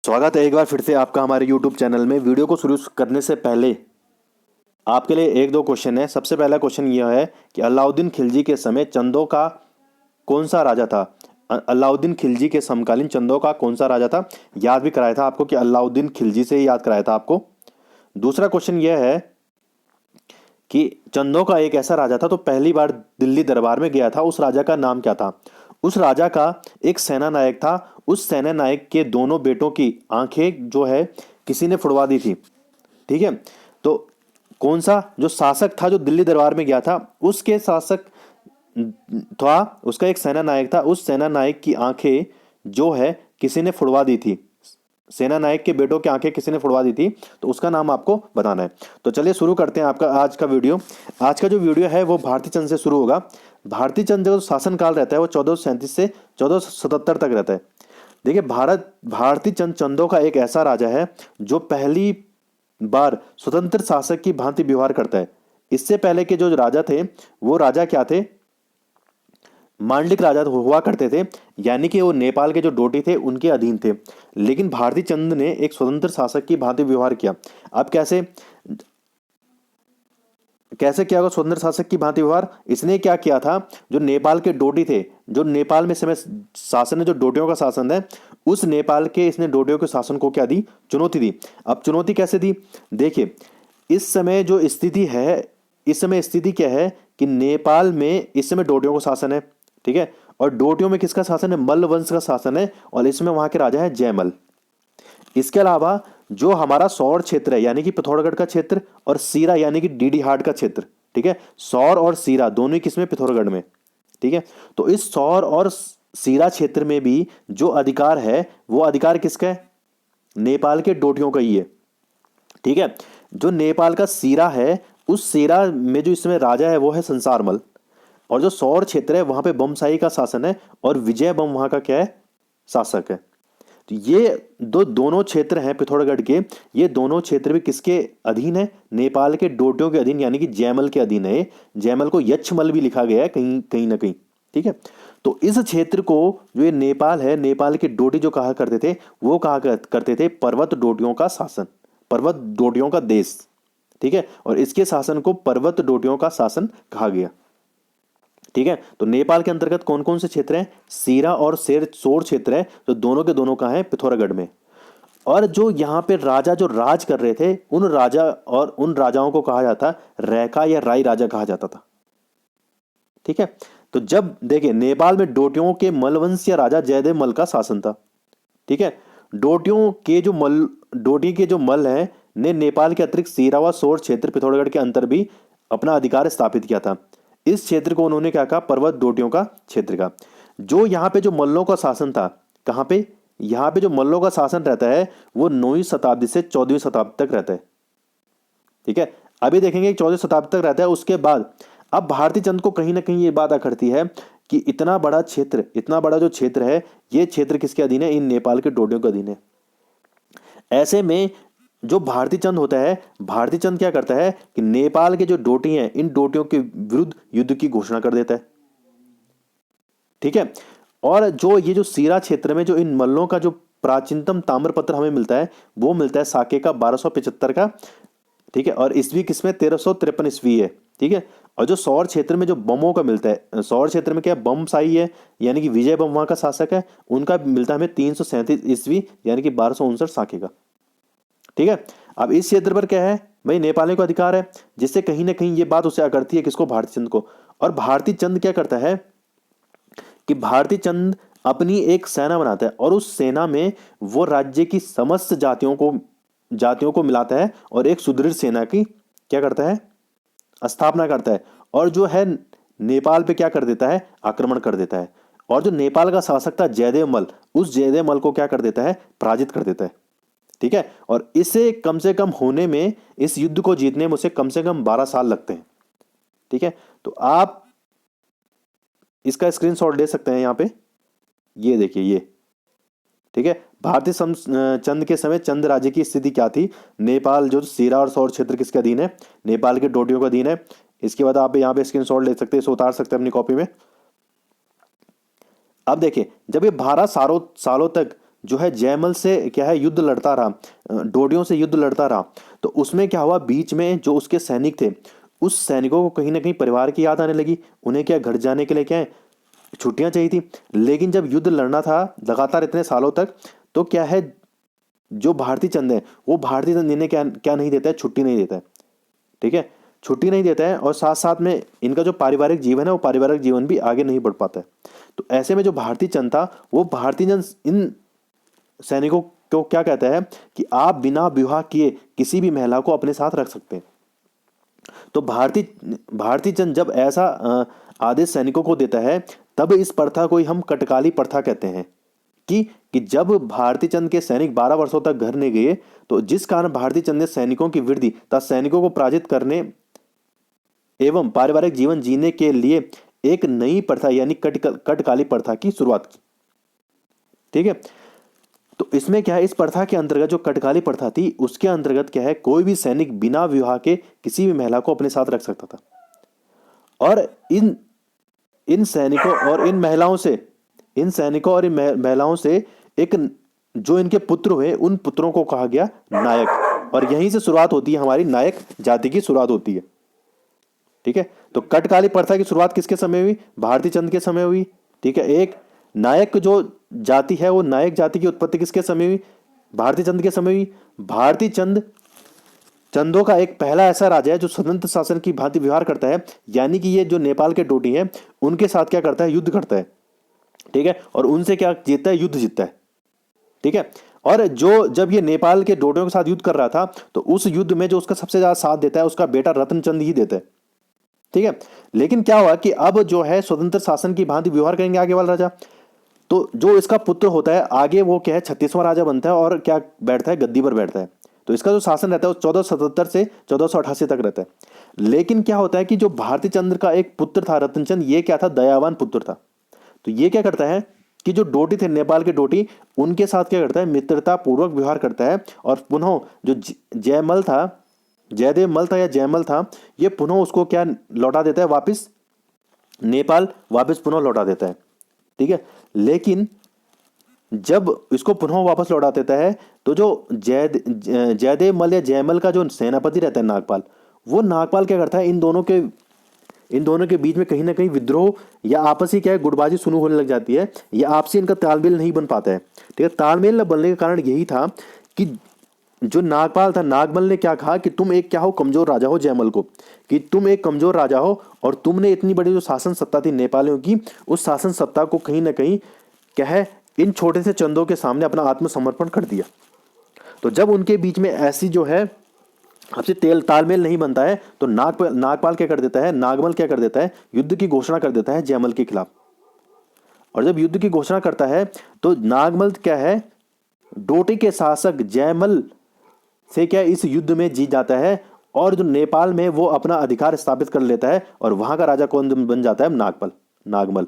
स्वागत है एक बार फिर से आपका हमारे YouTube चैनल में। वीडियो को शुरू करने से पहले आपके लिए एक दो क्वेश्चन है। सबसे पहला क्वेश्चन यह है कि अलाउद्दीन खिलजी के समय चंदों का कौन सा राजा था। अलाउद्दीन खिलजी के समकालीन चंदों का कौन सा राजा था। याद भी कराया था आपको कि अलाउद्दीन खिलजी से ही याद कराया था आपको। दूसरा क्वेश्चन यह है कि चंदों का एक ऐसा राजा था तो पहली बार दिल्ली दरबार में गया था, उस राजा का नाम क्या था। उस राजा का एक सेना नायक था, उस सेना नायक के दोनों बेटों की आंखें जो है किसी ने फुड़वा दी थी। ठीक है, तो कौन सा जो शासक था जो दिल्ली दरबार में गया था, उसके शासक था, उसका एक सेना नायक था, उस सेना नायक की आंखें जो है किसी ने फुड़वा दी थी। सेना नायक के बेटों की आंखें किसी ने फुड़वा दी थी, तो उसका नाम आपको बताना है। तो चलिए शुरू करते हैं आपका आज का वीडियो। आज का जो वीडियो है वो भारती चंद से शुरू होगा। भारती चंद जो शासनकाल रहता है वो 1437 से 1477 तक रहता है। देखिए, भारती चंद चंदों का एक ऐसा राजा है जो पहली बार स्वतंत्र शासक की भांति व्यवहार करता है। इससे पहले के जो राजा थे वो राजा क्या थे, मांडलिक राजा हुआ करते थे, यानी कि वो नेपाल के जो डोटी थे उनके अधीन थे। लेकिन भारती चंद ने एक स्वतंत्र शासक की भांति व्यवहार किया। अब कैसे कैसे किया होगा स्वतंत्र शासक की भांति व्यवहार। इसने क्या किया था, जो नेपाल के डोटी थे, जो नेपाल में समय शासन है, जो डोटियों का शासन है, उस नेपाल के इसने डोटियों के शासन को क्या दी, चुनौती दी। अब चुनौती कैसे दी, देखिए इस समय जो स्थिति है, इस समय स्थिति क्या है कि नेपाल में इस समय डोटियों का शासन है। ठीक है, और डोटियों में किसका शासन है, मल्ल वंश का शासन है, और इसमें वहां के राजा है जयमल। इसके अलावा जो हमारा सौर क्षेत्र है, यानी कि पिथौरागढ़ का क्षेत्र, और सीरा यानी कि डीडी हाट का क्षेत्र। ठीक है, सौर और सीरा दोनों ही किसमें, पिथौरागढ़ में। ठीक है, तो इस सौर और सीरा क्षेत्र में भी जो अधिकार है वो अधिकार किसका है, नेपाल के डोटियों का ही है। ठीक है, जो नेपाल का सीरा है, उस सीरा में जो इसमें राजा है वो है संसारमल, और जो सौर क्षेत्र है वहां पे बमसाई का शासन है, और विजय बम वहां का क्या है, शासक है। तो ये दोनों क्षेत्र हैं पिथौरागढ़ के, ये दोनों क्षेत्र भी किसके अधीन है, नेपाल के डोटियों के अधीन, यानी कि जयमल के अधीन है। जयमल को यक्षमल भी लिखा गया है कहीं कहीं ना कहीं। ठीक है, तो इस क्षेत्र को जो ये नेपाल है, नेपाल के डोटी जो कहा करते थे वो कहा करते थे पर्वत डोटियों का शासन, पर्वत डोटियों का देश। ठीक है, और इसके शासन को पर्वत डोटियों का शासन कहा गया। ठीक है, तो नेपाल के अंतर्गत कौन कौन से क्षेत्र हैं, सीरा और सोर क्षेत्र है, जो दोनों के दोनों कहाँ हैं, पिथौरागढ़ में। और जो यहाँ पे राजा जो राज कर रहे थे, उन राजा और उन राजाओं को कहा जाता रैका या राई राजा कहा जाता था। ठीक है, तो जब देखिए नेपाल में डोटियों के मलवंश या राजा जयदेव मल का शासन था। ठीक है, डोटी के जो मल हैं ने नेपाल के अतिरिक्त सीरा व सोर क्षेत्र पिथौरागढ़ के अंतर भी अपना अधिकार स्थापित किया था। इस क्षेत्र को उन्होंने क्या कहा, पर्वत डोटियों का क्षेत्र का। जो यहाँ पे जो मल्लों का शासन था, कहाँ पे, यहाँ पे जो मल्लों का शासन रहता है वो 9वीं शताब्दी से 14वीं शताब्दी तक रहता है। ठीक है, अभी देखेंगे 14वीं शताब्दी तक रहता है। उसके बाद अब भारती चंद को कहीं ना कहीं ये बात आखरती है कि इतना बड़ा क्षेत्र, इतना बड़ा जो क्षेत्र है, ये क्षेत्र किसके अधीन है, इन नेपाल के डोटियों के अधीन है। ऐसे में जो भारती चंद होता है, भारती चंद क्या करता है कि नेपाल के जो डोटी हैं, इन डोटियों के विरुद्ध युद्ध की घोषणा कर देता है। ठीक है, और जो ये जो सीरा क्षेत्र में जो इन मल्लों का जो प्राचीनतम ताम्रपत्र हमें मिलता है वो मिलता है साके का 1275 का। ठीक है, और ईस्वी किसमें, 1353 ईस्वी है। ठीक है, और जो सौर क्षेत्र में जो बमों का मिलता है, सौर क्षेत्र में क्या बम साई है, यानी कि विजय बम वहां का शासक है, उनका मिलता है हमें 337 ईस्वी, यानी कि 1259 साके का। ठीक है, अब इस क्षेत्र पर क्या है भाई, नेपालियों को अधिकार है, जिससे कहीं ना कहीं ये बात उसे आकर्ती है, किसको, भारती चंद को। और भारती चंद क्या करता है कि भारती चंद अपनी एक सेना बनाता है, और उस सेना में वो राज्य की समस्त जातियों को मिलाता है, और एक सुदृढ़ सेना की क्या करता है, स्थापना करता है। और जो है नेपाल पे क्या कर देता है, आक्रमण कर देता है। और जो नेपाल का शासक था जयदेव मल, उस जयदेव मल को क्या कर देता है, पराजित कर देता है। ठीक है, और इसे कम से कम होने में, इस युद्ध को जीतने में उसे कम से कम 12 साल लगते हैं। ठीक है, तो आप इसका स्क्रीनशॉट ले सकते हैं यहाँ पे, ये देखिए ये। ठीक है, भारतीय चंद के समय चंद राज्य की स्थिति क्या थी, नेपाल जो सीरा और सौर क्षेत्र किसके अधीन है, नेपाल के डोटियों के अधीन है। इसके बाद आप यहाँ पे स्क्रीनशॉट ले सकते हैं, इसे उतार सकते हैं अपनी कॉपी में। अब देखिए, जब ये 12 सालों तक जो है जयमल से क्या है युद्ध लड़ता रहा, डोडियों से युद्ध लड़ता रहा, तो उसमें क्या हुआ, बीच में जो उसके सैनिक थे, उस सैनिकों को कहीं ना कहीं परिवार की याद आने लगी। उन्हें क्या घर जाने के लिए क्या है छुट्टियां चाहिए थी। लेकिन जब युद्ध लड़ना था लगातार इतने सालों तक, तो क्या है जो भारती चंद है वो भारती चंद इन्हें क्या क्या नहीं देता है, छुट्टी नहीं देता है। ठीक है, छुट्टी नहीं देता है, और साथ साथ में इनका जो पारिवारिक जीवन है वो पारिवारिक जीवन भी आगे नहीं बढ़ पाता है। तो ऐसे में जो भारती चंद था वो भारती चंद इन सैनिकों को क्या कहता है कि आप बिना विवाह किए किसी भी महिला को अपने साथ रख सकते हैं। तो भारती चंद जब ऐसा आदेश सैनिकों को देता है, तब इस प्रथा को ही हम कटकाली प्रथा कहते हैं। कि जब भारती चंद के सैनिक 12 वर्षों तक घर नहीं गए, तो जिस कारण भारती चंद ने सैनिकों की वृद्धि तथा सैनिकों को पराजित करने एवं पारिवारिक जीवन जीने के लिए एक नई प्रथा यानी कटकाली प्रथा की शुरुआत की। ठीक है, तो इसमें क्या है, इस प्रथा के अंतर्गत जो कटकाली प्रथा थी उसके अंतर्गत क्या है, कोई भी सैनिक बिना विवाह के किसी भी महिला को अपने साथ रख सकता था। और इन इन सैनिकों और इन महिलाओं से एक जो इनके पुत्र हुए, उन पुत्रों को कहा गया नायक। और यहीं से शुरुआत होती है, हमारी नायक जाति की शुरुआत होती है। ठीक है, तो कटकाली प्रथा की शुरुआत किसके समय हुई, भारती चंद के समय हुई। ठीक है, एक नायक जो जाति है वो नायक जाति की उत्पत्ति किसके समय हुई, भारती चंद के समय हुई। भारती चंदों का एक पहला ऐसा राजा है जो स्वतंत्र शासन की भांति व्यवहार करता है, यानी कि ये जो नेपाल के डोटी हैं उनके साथ क्या करता है, युद्ध करता है। ठीक है, और उनसे क्या जीतता है, युद्ध जीतता है। ठीक है, और जब ये नेपाल के डोटियों के साथ युद्ध कर रहा था, तो उस युद्ध में जो उसका सबसे ज्यादा साथ देता है उसका बेटा रत्नचंद ही देता है। ठीक है, लेकिन क्या हुआ कि अब जो है स्वतंत्र शासन की भांति व्यवहार करेंगे आगे वाला राजा, तो जो इसका पुत्र होता है आगे वो क्या है 36वां राजा बनता है और क्या बैठता है, गद्दी पर बैठता है। तो इसका जो शासन रहता है वो 1477 से 1488 तक रहता है। लेकिन क्या होता है कि जो भारती चंद्र का एक पुत्र था रत्नचंद, ये क्या था, दयावान पुत्र था। तो ये क्या करता है कि जो डोटी थे नेपाल के डोटी, उनके साथ क्या करता है, मित्रता पूर्वक व्यवहार करता है। और पुनः जो जयमल था, जयदेव मल था या जयमल था, ये पुनः उसको क्या लौटा देता है, वापस नेपाल वापस पुनः लौटा देता है। ठीक है, लेकिन जब इसको पुनः वापस लौटा देता है, तो जो जयदेव मल या जयमल का जो सेनापति रहता है नागपाल, वो नागपाल क्या करता है, इन दोनों के बीच में कहीं ना कहीं विद्रोह या आपसी क्या है गुटबाजी शुरू होने लग जाती है, या आपसी इनका तालमेल नहीं बन पाता है। ठीक है, तालमेल न बनने का कारण यही था कि जो नागपाल था, नागमल ने क्या कहा कि तुम एक क्या हो, कमजोर राजा हो, जयमल को, कि तुम एक कमजोर राजा हो और तुमने इतनी बड़ी जो शासन सत्ता थी नेपालियों की, उस शासन सत्ता को कहीं ना कहीं क्या है इन छोटे से चंदों के सामने अपना आत्मसमर्पण कर दिया। तो जब उनके बीच में ऐसी जो है आपसे तालमेल नहीं बनता है, तो नागपाल क्या कर देता है, नागमल क्या कर देता है, युद्ध की घोषणा कर देता है जयमल के खिलाफ। और जब युद्ध की घोषणा करता है, तो नागमल क्या है, डोटी के शासक जयमल से क्या इस युद्ध में जीत जाता है, और जो नेपाल में वो अपना अधिकार स्थापित कर लेता है, और वहां का राजा कौन बन जाता है, नागमल।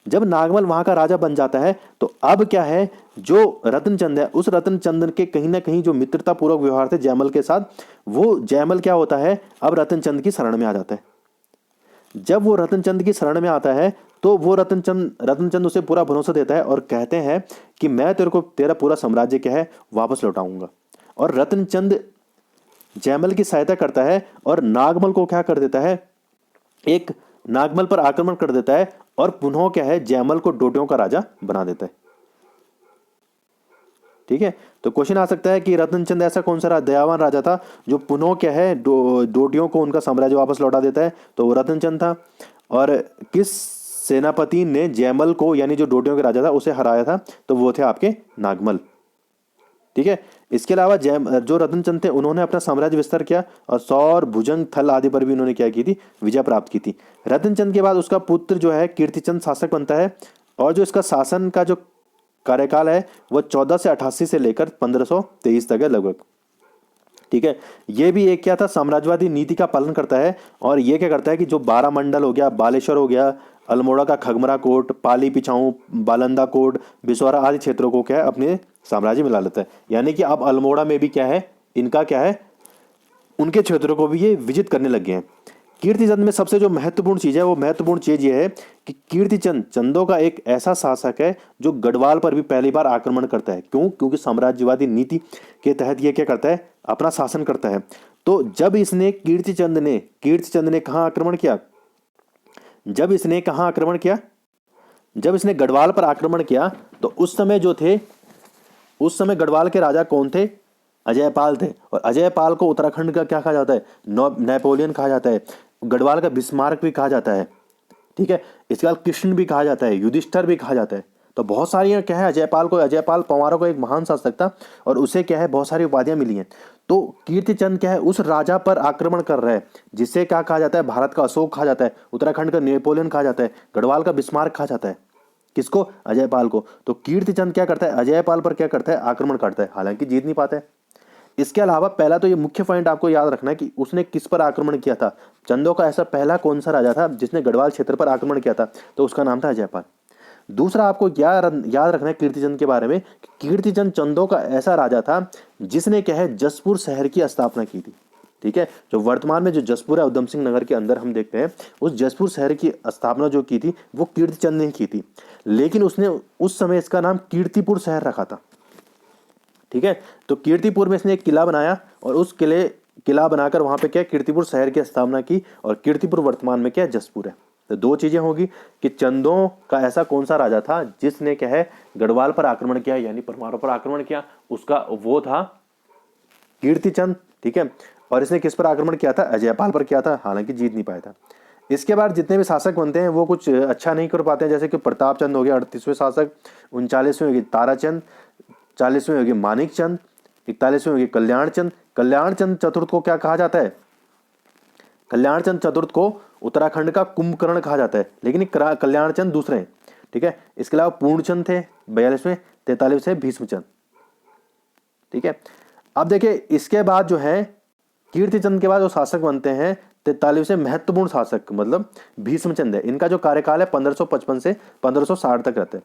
जब नागमल वहां का राजा बन जाता है, तो अब क्या है, जो रत्नचंद है, उस रत्नचंद के कहीं ना कहीं जो मित्रता पूर्वक व्यवहार थे जयमल के साथ, वो जयमल क्या होता है, अब रत्नचंद की शरण में आ जाता है। जब वो रत्नचंद की शरण में आता है, तो वो रत्नचंद उसे पूरा भरोसा देता है और कहते हैं कि मैं तेरे को तेरा पूरा साम्राज्य क्या है वापस लौटाऊंगा। और रत्नचंद जयमल की सहायता करता है और नागमल को क्या कर देता है, एक नागमल पर आक्रमण कर देता है, और पुनः क्या है, जयमल को डोटियों का राजा बना देता है। ठीक है, तो क्वेश्चन आ सकता है कि रत्नचंद ऐसा कौन सा दयावान राजा था जो पुनः क्या है डोटियों को उनका साम्राज्य वापस लौटा देता है, तो वो रत्नचंद था। और किस सेनापति ने जयमल को यानी जो डोटियों के राजा था उसे हराया था, तो वो थे आपके नागमल। ठीक है, इसके अलावा जो रत्नचंद थे उन्होंने अपना साम्राज्य विस्तार किया, और सौर भुजंग थल आदि पर भी उन्होंने क्या की थी, विजय प्राप्त की थी। रत्नचंद के बाद उसका पुत्र जो है कीर्तिचंद शासक बनता है, और जो इसका शासन का जो कार्यकाल है वो 1488 से लेकर 1523 तक है लगभग। ठीक है, ये भी एक क्या था, साम्राज्यवादी नीति का पालन करता है। और ये क्या करता है कि जो 12 मंडल हो गया, बालेश्वर हो गया, अल्मोड़ा का खगमरा कोट, पाली पिछाऊ, बालंदा कोट, बिसौरा आदि क्षेत्रों को क्या है अपने साम्राज्य में ला लेता है। यानी कि अब अल्मोड़ा में भी क्या है, इनका क्या है, उनके क्षेत्रों को भी ये विजित करने लग गए हैं। कीर्तिचंद में सबसे जो महत्वपूर्ण चीज है, वो महत्वपूर्ण चीज ये है कि कीर्तिचंद चंदों का एक ऐसा शासक है जो गढ़वाल पर भी पहली बार आक्रमण करता है। क्यों? क्योंकि साम्राज्यवादी नीति के तहत ये क्या करता है, अपना शासन करता है। तो जब इसने कीर्तिचंद ने कहाँ आक्रमण किया, जब इसने कहाँ आक्रमण किया, जब इसने गढ़वाल पर आक्रमण किया, तो उस समय जो थे, उस समय गढ़वाल के राजा कौन थे? अजयपाल थे। और अजयपाल को उत्तराखंड का क्या कहा जाता है? नेपोलियन कहा जाता है। गढ़वाल का बिस्मार्क भी कहा जाता है। ठीक है, इसके बाद कृष्ण भी कहा जाता है, युधिष्ठिर भी कहा जाता है। तो बहुत सारी क्या है, अजयपाल पंवारों को एक महान शासक था और उसे क्या है, बहुत सारी उपाधियां मिली हैं। तो कीर्तिचंद क्या है, उस राजा पर आक्रमण कर रहा है जिसे क्या कहा जाता है, भारत का अशोक कहा जाता है, उत्तराखंड का नेपोलियन कहा जाता है, गढ़वाल का बिस्मार्क कहा जाता है। किसको? अजयपाल को। तो कीर्तिचंद क्या करता है, अजयपाल पर क्या करता है, आक्रमण करता है, हालांकि जीत नहीं पाता है। इसके अलावा पहला तो ये मुख्य पॉइंट आपको याद रखना है कि उसने किस पर आक्रमण किया था। चंदों का ऐसा पहला कौन सा राजा था जिसने गढ़वाल क्षेत्र पर आक्रमण किया था? तो उसका नाम था अजयपाल। दूसरा आपको याद रखना है कीर्तिचंद के बारे में कि कीर्तिचंद चंदों का ऐसा राजा था जिसने क्या है, जसपुर शहर की स्थापना की थी। ठीक है, जो वर्तमान में जो जसपुर है, उधम सिंह नगर के अंदर हम देखते हैं, उस जसपुर शहर की स्थापना जो की थी वो कीर्तिचंद ने की थी। लेकिन उसने उस समय इसका नाम कीर्तिपुर शहर रखा था। ठीक है, तो कीर्तिपुर में इसने एक किला बनाया और उस किला बनाकर वहां पे क्या, कीर्तिपुर शहर की स्थापना की। और कीर्तिपुर वर्तमान में क्या, जसपुर है। तो दो चीजें होगी कि चंदों का ऐसा कौन सा राजा था जिसने क्या है, गढ़वाल पर आक्रमण किया, यानी परमारों पर आक्रमण किया, उसका वो था कीर्तिचंद। ठीक है, और इसने किस पर आक्रमण किया था? अजयपाल पर किया था, हालांकि जीत नहीं पाया था। इसके बाद जितने भी शासक बनते हैं वो कुछ अच्छा नहीं कर पाते हैं, जैसे कि प्रताप चंद हो गया 38वें शासक, 39वें होगी ताराचंद, 40वें होगी मानिक चंद, 41वें होगी कल्याण चंद। कल्याण चंद चतुर्थ को क्या कहा जाता है? कल्याण चंद चतुर्थ को उत्तराखंड का कुंभकर्ण कहा जाता है, लेकिन कल्याण चंद दूसरे हैं। ठीक है, इसके अलावा पूर्णचंद थे 42वें, 43वें भीष्मचंद। ठीक है, अब देखिए इसके बाद जो है, कीर्तिचंद के बाद जो शासक बनते हैं 43वें महत्वपूर्ण शासक मतलब भीष्मचंद है। इनका जो कार्यकाल है 1555 से 1560 तक रहते हैं।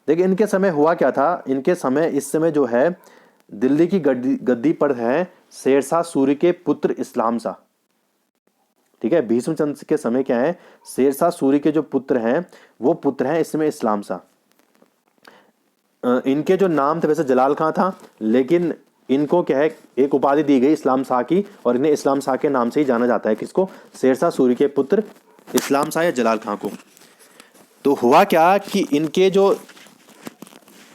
देखिए इनके समय हुआ क्या था, इस समय जो है दिल्ली की गद्दी पर है शेरशाह सूरी के पुत्र इस्लाम शाह। ठीक है, भीष्मचंद के समय क्या है, शेरशाह सूरी के जो पुत्र हैं वो पुत्र हैं इस समय इस्लाम शाह। इनके जो नाम थे वैसे जलाल खां था, लेकिन इनको क्या है, एक उपाधि दी गई इस्लाम शाह की, और इन्हें इस्लाम शाह के नाम से ही जाना जाता है। किसको? शेरशाह सूरी के पुत्र इस्लाम शाह या जलाल खां को। तो हुआ क्या कि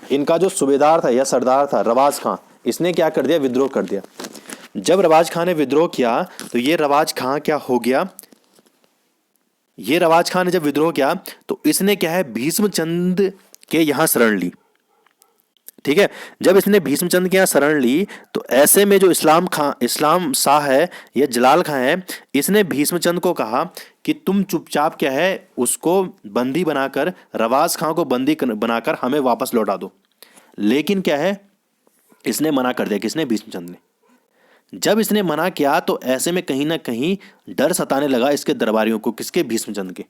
इनका जो सूबेदार था या सरदार था रवाज खां, इसने क्या कर दिया, विद्रोह कर दिया। जब रवाज खां ने विद्रोह किया तो ये रवाज खां क्या हो गया, ये रवाज खां ने जब विद्रोह किया तो इसने क्या है, भीष्मचंद के यहां शरण ली। ठीक है, जब इसने भीष्मचंद के यहाँ शरण ली तो ऐसे में जो इस्लाम शाह है या जलाल खां है, इसने भीष्मचंद को कहा कि तुम चुपचाप क्या है, उसको बंदी बनाकर, रवाज खां को बंदी बनाकर हमें वापस लौटा दो। लेकिन क्या है, इसने मना कर दिया। किसने? भीष्मचंद ने। जब इसने मना किया तो ऐसे में कहीं ना कहीं डर सताने लगा इसके दरबारियों को। किसके? भीष्मचंद के।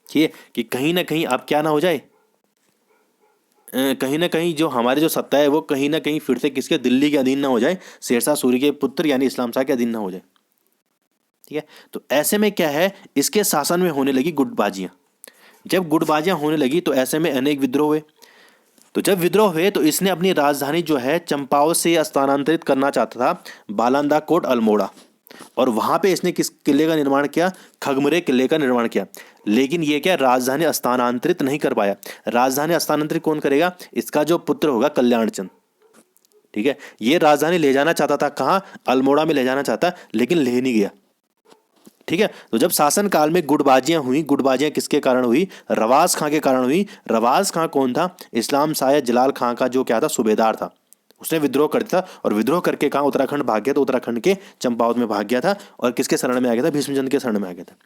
ठीक है, कि कहीं ना कहीं अब क्या ना हो जाए, कहीं ना कहीं जो हमारी जो सत्ता है वो कहीं ना कहीं फिर से किसके? दिल्ली के अधीन ना हो जाए, शेरशाह सूरी के पुत्र यानी इस्लाम शाह के अधीन ना हो जाए। ठीक है, तो ऐसे में क्या है, इसके शासन में होने लगी गुटबाजियां। जब गुटबाजियां होने लगी तो ऐसे में अनेक विद्रोह हुए। तो जब विद्रोह हुए तो इसने अपनी राजधानी जो है चंपावत से स्थानांतरित करना चाहता था बालंदा कोट अल्मोड़ा, और वहां पे इसने किस किले का निर्माण किया? खगमरे किले का निर्माण किया। लेकिन ये क्या, राजधानी स्थानांतरित नहीं कर पाया। राजधानी स्थानांतरित कौन करेगा? इसका जो पुत्र होगा कल्याण चंद। ठीक है, ये राजधानी ले जाना चाहता था, कहां? अल्मोड़ा में ले जाना चाहता, लेकिन ले नहीं गया। ठीक है, तो जब शासन काल में गुटबाजियां हुई, गुटबाजियां किसके कारण हुई? रवाज खां के कारण हुई। रवाज खां कौन था? इस्लाम शाह या जलाल खां का जो क्या था, सूबेदार था। उसने विद्रोह कर दिया और विद्रोह करके कहाँ? उत्तराखंड भाग गया। तो उत्तराखंड के चंपावत में भाग गया था और किसके शरण में आ गया था? भीष्मचंद के शरण में आ गया था।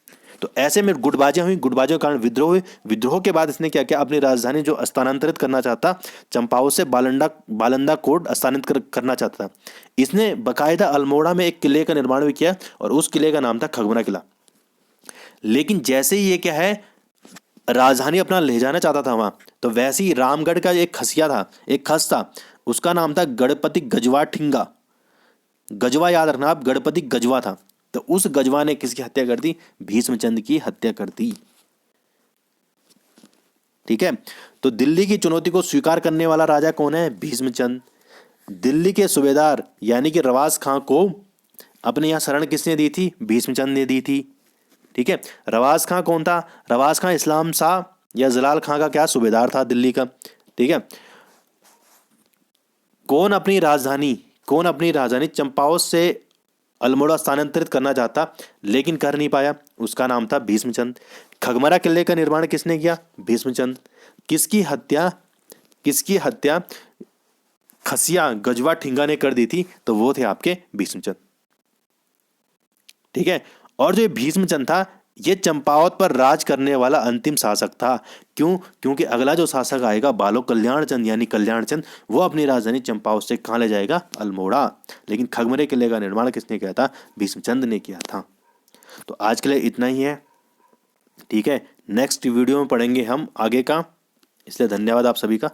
तो ऐसे में गुटबाजियां हुई, गुटबाजियों के कारण विद्रोह हुए। विद्रोह के बाद इसने क्या किया, अपनी राजधानी जो स्थानांतरित करना चाहता, चंपावत से बालंदा कोट स्थानांतरित करना चाहता था, इसने बाकायदा अल्मोड़ा में एक किले का निर्माण भी किया और उस किले का नाम था खगमरा किला। लेकिन जैसे ही ये क्या है, राजधानी अपना ले जाना चाहता था वहां, तो वैसे ही रामगढ़ का एक खसिया था, एक खस था, उसका नाम था गणपति गजवा ठिंगा। गजवा याद रखना आप, गणपति गजवा था। तो उस गजवा ने किसकी हत्या कर दी? भीष्मचंद की हत्या कर दी। ठीक है, तो दिल्ली की चुनौती को स्वीकार करने वाला राजा कौन है? भीष्मचंद। दिल्ली के सूबेदार यानी कि रवास खां को अपने यहाँ शरण किसने दी थी? भीष्मचंद ने दी थी। ठीक है, रवास खां कौन था? रवास खां इस्लाम शाह या जलाल खां का क्या सूबेदार था दिल्ली का। ठीक है, कौन अपनी राजधानी चंपावत से अल्मोड़ा स्थानांतरित करना चाहता लेकिन कर नहीं पाया? उसका नाम था भीष्मचंद। खगमरा किले का निर्माण किसने किया? भीष्मचंद। किसकी हत्या खसिया गजवा ठिंगा ने कर दी थी? तो वो थे आपके भीष्मचंद। ठीक है, और जो भीष्मचंद था ये चंपावत पर राज करने वाला अंतिम शासक था। क्यों? क्योंकि अगला जो शासक आएगा बालो कल्याण चंद यानी कल्याण चंद, वो अपनी राजधानी चंपावत से कहाँ ले जाएगा? अल्मोड़ा। लेकिन खगमरे किले का निर्माण किसने किया था? भीष्मचंद ने किया था। तो आज के लिए इतना ही है। ठीक है, नेक्स्ट वीडियो में पढ़ेंगे हम आगे का, इसलिए धन्यवाद आप सभी का।